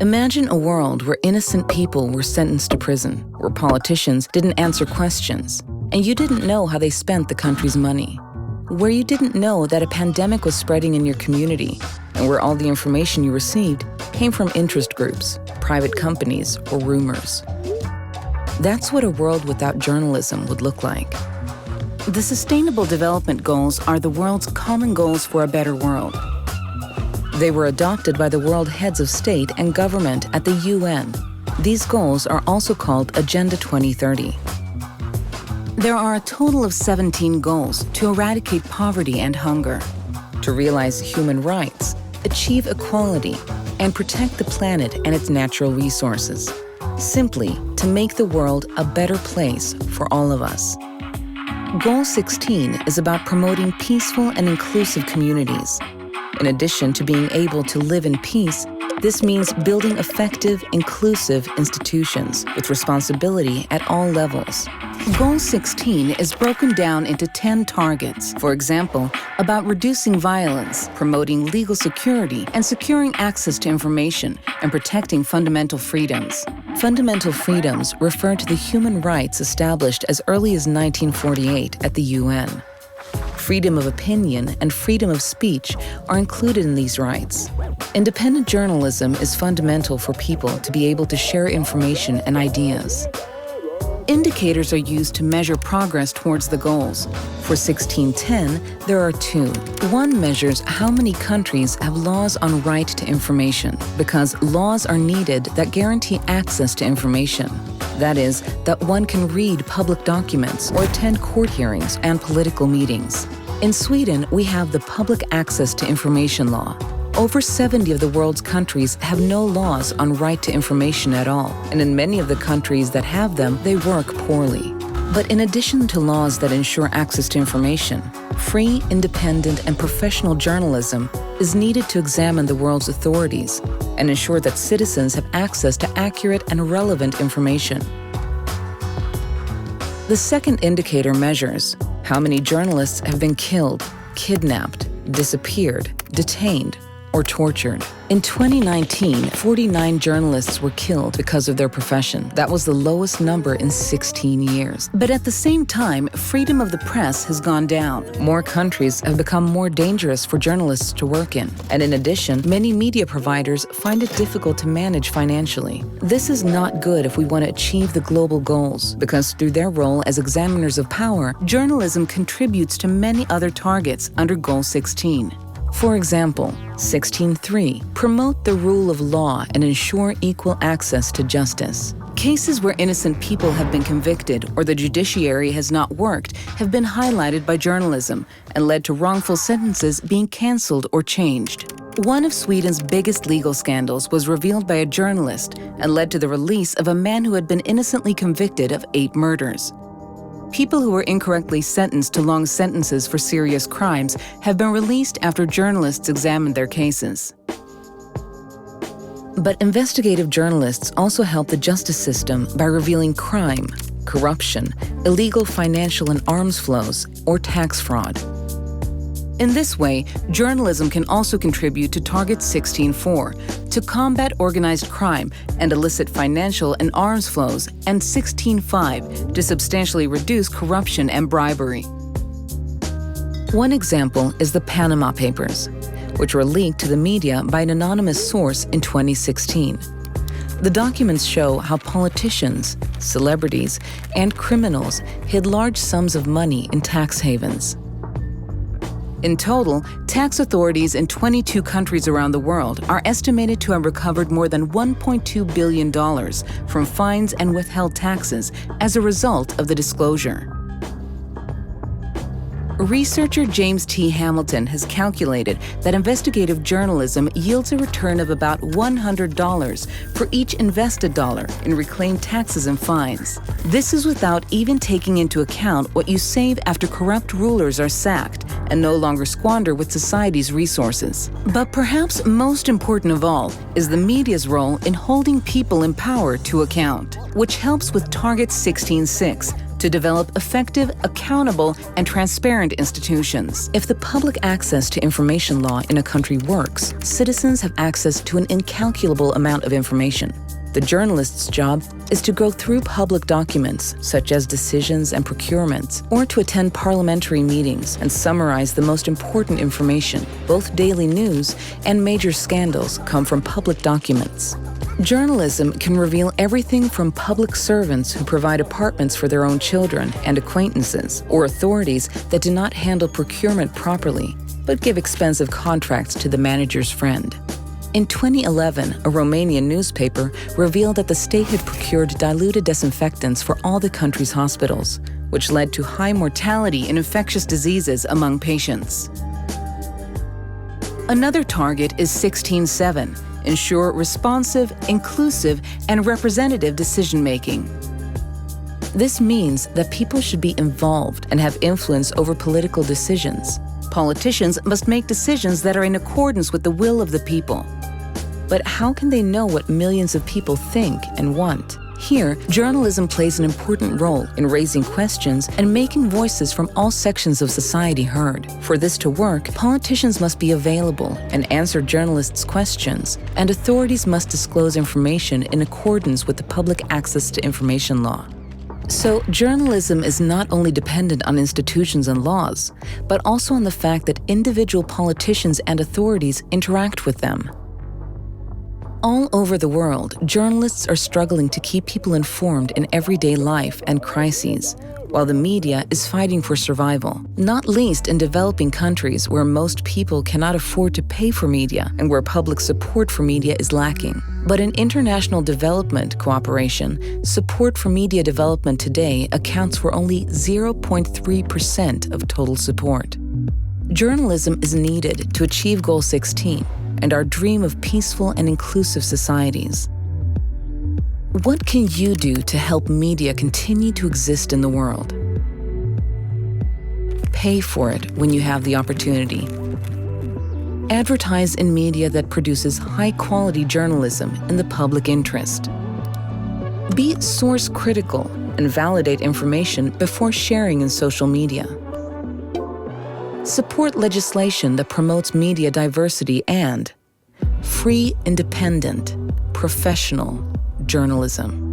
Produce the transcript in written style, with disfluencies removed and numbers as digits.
Imagine a world where innocent people were sentenced to prison, where politicians didn't answer questions, and you didn't know how they spent the country's money. Where you didn't know that a pandemic was spreading in your community, and where all the information you received came from interest groups, private companies, or rumors. That's what a world without journalism would look like. The Sustainable Development Goals are the world's common goals for a better world. They were adopted by the world heads of state and government at the UN. These goals are also called Agenda 2030. There are a total of 17 goals to eradicate poverty and hunger, to realize human rights, achieve equality, and protect the planet and its natural resources. Simply to make the world a better place for all of us. Goal 16 is about promoting peaceful and inclusive communities. In addition to being able to live in peace, this means building effective, inclusive institutions with responsibility at all levels. Goal 16 is broken down into 10 targets, for example, about reducing violence, promoting legal security, and securing access to information, and protecting fundamental freedoms. Fundamental freedoms refer to the human rights established as early as 1948 at the UN. Freedom of opinion and freedom of speech are included in these rights. Independent journalism is fundamental for people to be able to share information and ideas. Indicators are used to measure progress towards the goals. For 1610, there are two. One measures how many countries have laws on right to information, because laws are needed that guarantee access to information. That is, that one can read public documents or attend court hearings and political meetings. In Sweden, we have the Public Access to Information Law. Over 70 of the world's countries have no laws on right to information at all, and in many of the countries that have them, they work poorly. But in addition to laws that ensure access to information, free, independent, and professional journalism is needed to examine the world's authorities and ensure that citizens have access to accurate and relevant information. The second indicator measures how many journalists have been killed, kidnapped, disappeared, detained, or tortured. In 2019, 49 journalists were killed because of their profession. That was the lowest number in 16 years. But at the same time, freedom of the press has gone down. More countries have become more dangerous for journalists to work in. And in addition, many media providers find it difficult to manage financially. This is not good if we want to achieve the global goals, because through their role as examiners of power, journalism contributes to many other targets under Goal 16. For example, 16.3, promote the rule of law and ensure equal access to justice. Cases where innocent people have been convicted or the judiciary has not worked have been highlighted by journalism and led to wrongful sentences being cancelled or changed. One of Sweden's biggest legal scandals was revealed by a journalist and led to the release of a man who had been innocently convicted of 8 murders. People who were incorrectly sentenced to long sentences for serious crimes have been released after journalists examined their cases. But investigative journalists also help the justice system by revealing crime, corruption, illegal financial and arms flows, or tax fraud. In this way, journalism can also contribute to Target 16.4, to combat organized crime and illicit financial and arms flows, and 16.5, to substantially reduce corruption and bribery. One example is the Panama Papers, which were leaked to the media by an anonymous source in 2016. The documents show how politicians, celebrities, and criminals hid large sums of money in tax havens. In total, tax authorities in 22 countries around the world are estimated to have recovered more than $1.2 billion from fines and withheld taxes as a result of the disclosure. Researcher James T. Hamilton has calculated that investigative journalism yields a return of about $100 for each invested dollar in reclaimed taxes and fines. This is without even taking into account what you save after corrupt rulers are sacked and no longer squander with society's resources. But perhaps most important of all is the media's role in holding people in power to account, which helps with Target 16.6, to develop effective, accountable, and transparent institutions. If the public access to information law in a country works, citizens have access to an incalculable amount of information. The journalist's job is to go through public documents, such as decisions and procurements, or to attend parliamentary meetings and summarize the most important information. Both daily news and major scandals come from public documents. Journalism can reveal everything from public servants who provide apartments for their own children and acquaintances, or authorities that do not handle procurement properly, but give expensive contracts to the manager's friend. In 2011, a Romanian newspaper revealed that the state had procured diluted disinfectants for all the country's hospitals, which led to high mortality in infectious diseases among patients. Another target is 16.7, ensure responsive, inclusive, and representative decision-making. This means that people should be involved and have influence over political decisions. Politicians must make decisions that are in accordance with the will of the people. But how can they know what millions of people think and want? Here, journalism plays an important role in raising questions and making voices from all sections of society heard. For this to work, politicians must be available and answer journalists' questions, and authorities must disclose information in accordance with the Public Access to Information Law. So, journalism is not only dependent on institutions and laws, but also on the fact that individual politicians and authorities interact with them. All over the world, journalists are struggling to keep people informed in everyday life and crises, while the media is fighting for survival, not least in developing countries where most people cannot afford to pay for media and where public support for media is lacking. But in international development cooperation, support for media development today accounts for only 0.3% of total support. Journalism is needed to achieve Goal 16 and our dream of peaceful and inclusive societies. What can you do to help media continue to exist in the world? Pay for it when you have the opportunity. Advertise in media that produces high-quality journalism in the public interest. Be source critical and validate information before sharing in social media. Support legislation that promotes media diversity and free, independent, professional journalism.